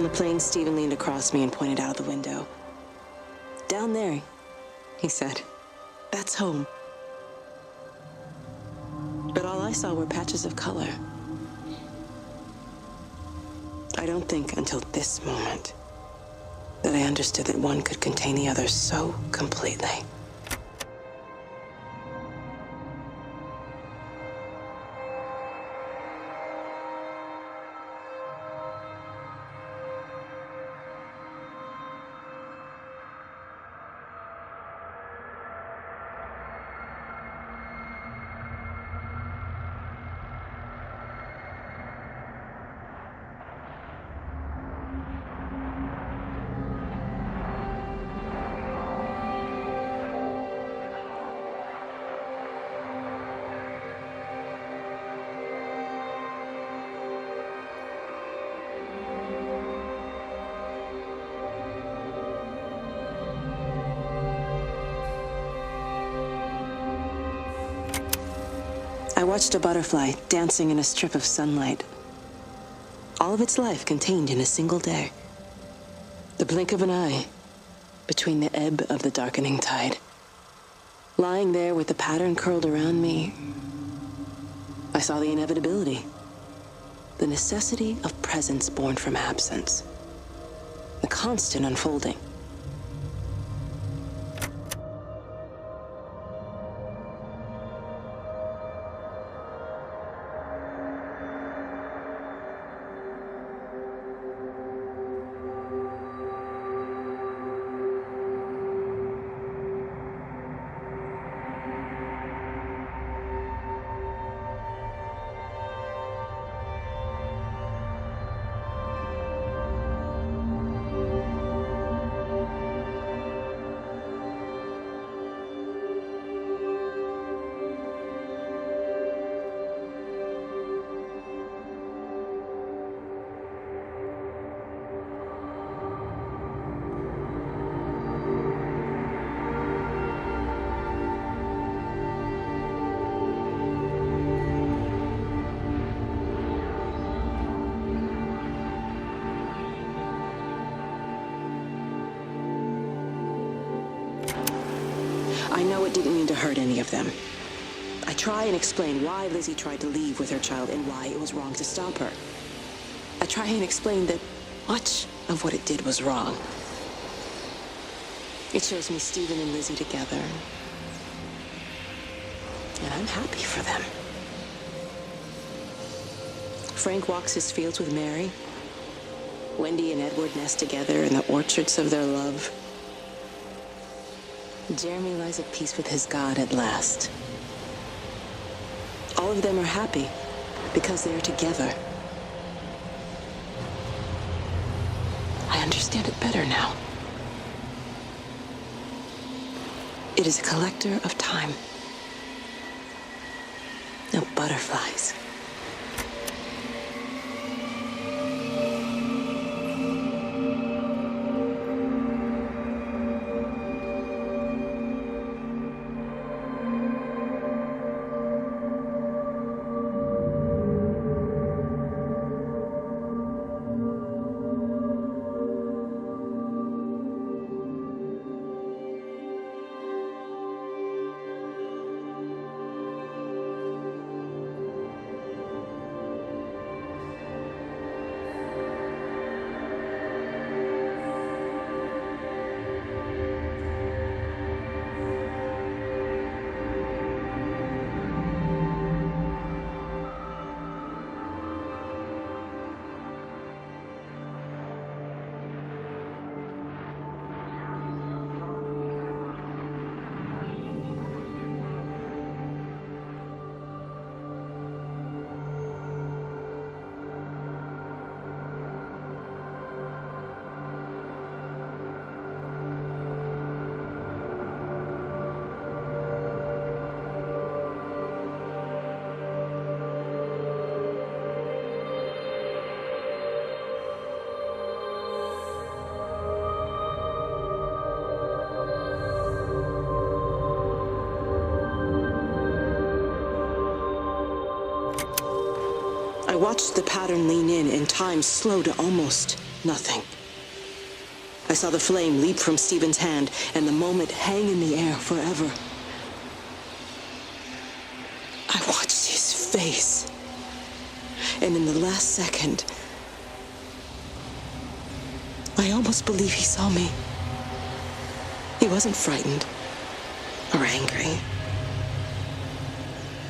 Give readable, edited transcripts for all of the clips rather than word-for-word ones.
On the plane, Stephen leaned across me and pointed out the window. "Down there," he said. "That's home." But all I saw were patches of color. I don't think until this moment that I understood that one could contain the other so completely. I watched a butterfly dancing in a strip of sunlight. All of its life contained in a single day. The blink of an eye between the ebb of the darkening tide. Lying there with the pattern curled around me, I saw the inevitability, the necessity of presence born from absence, the constant unfolding. I know it didn't mean to hurt any of them. I try and explain why Lizzie tried to leave with her child and why it was wrong to stop her. I try and explain that much of what it did was wrong. It shows me Stephen and Lizzie together, and I'm happy for them. Frank walks his fields with Mary. Wendy and Edward nest together in the orchards of their love. Jeremy lies at peace with his God at last. All of them are happy because they are together. I understand it better now. It is a collector of time, of butterflies. I watched the pattern lean in and time slow to almost nothing. I saw the flame leap from Stephen's hand and the moment hang in the air forever. I watched his face, and in the last second, I almost believe he saw me. He wasn't frightened or angry.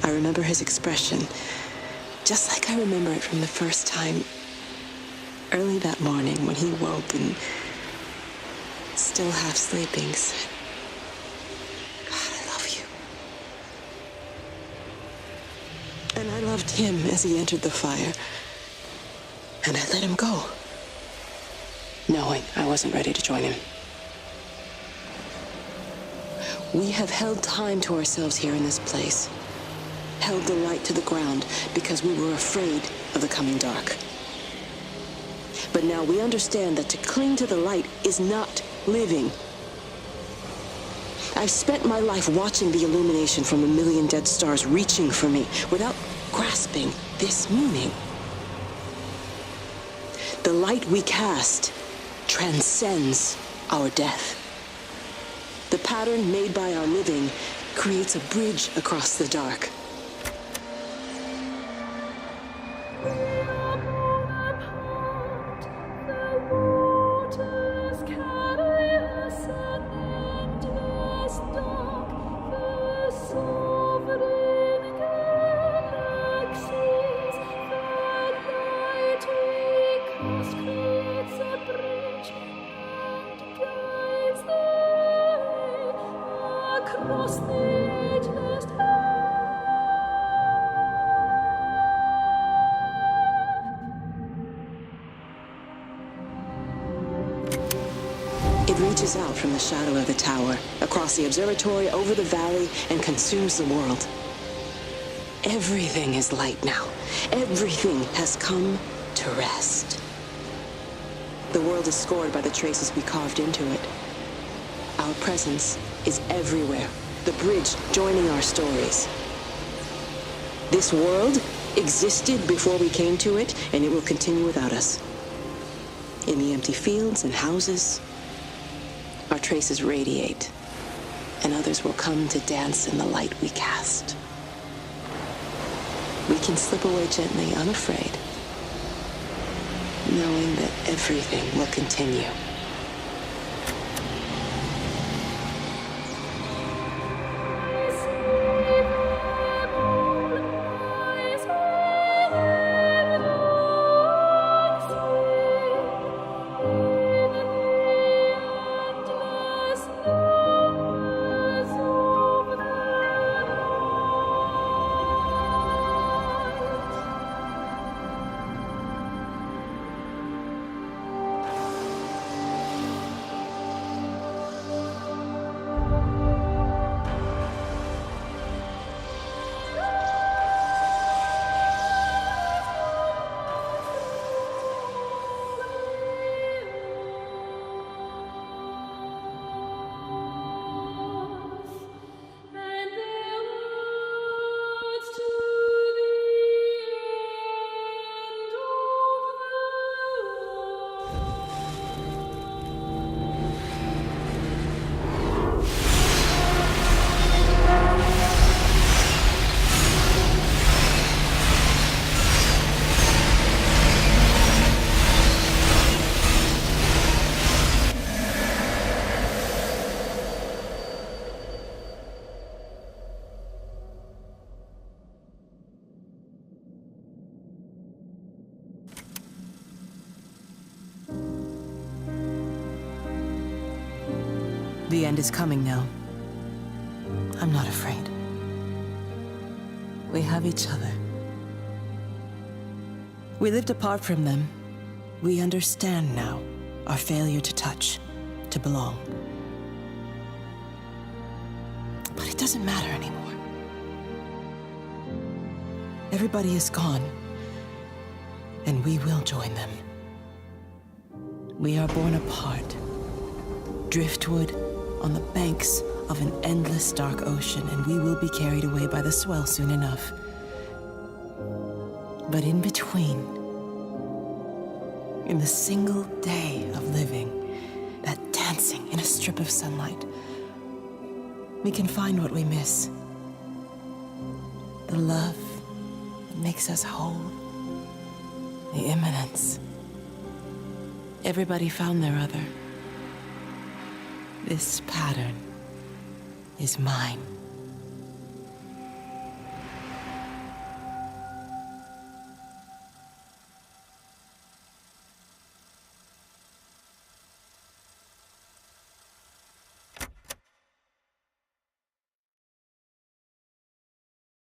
I remember his expression, just like I remember it from the first time, early that morning when he woke and, still half sleeping, said, "God, I love you." And I loved him as he entered the fire, and I let him go, knowing I wasn't ready to join him. We have held time to ourselves here in this place, held the light to the ground because we were afraid of the coming dark. But now we understand that to cling to the light is not living. I've spent my life watching the illumination from a million dead stars reaching for me without grasping this meaning. The light we cast transcends our death. The pattern made by our living creates a bridge across the dark. It reaches out from the shadow of the tower, across the observatory, over the valley, and consumes the world. Everything is light now. Everything has come to rest. The world is scored by the traces we carved into it. Our presence is everywhere, the bridge joining our stories. This world existed before we came to it, and it will continue without us. In the empty fields and houses, our traces radiate, and others will come to dance in the light we cast. We can slip away gently, unafraid, knowing that everything will continue. The end is coming now. I'm not afraid. We have each other. We lived apart from them. We understand now our failure to touch, to belong. But it doesn't matter anymore. Everybody is gone, and we will join them. We are born apart, driftwood on the banks of an endless dark ocean, and we will be carried away by the swell soon enough. But in between, In the single day of living, that dancing in a strip of sunlight, we can find what we miss. The love that makes us whole. The imminence. Everybody found their other. This pattern is mine.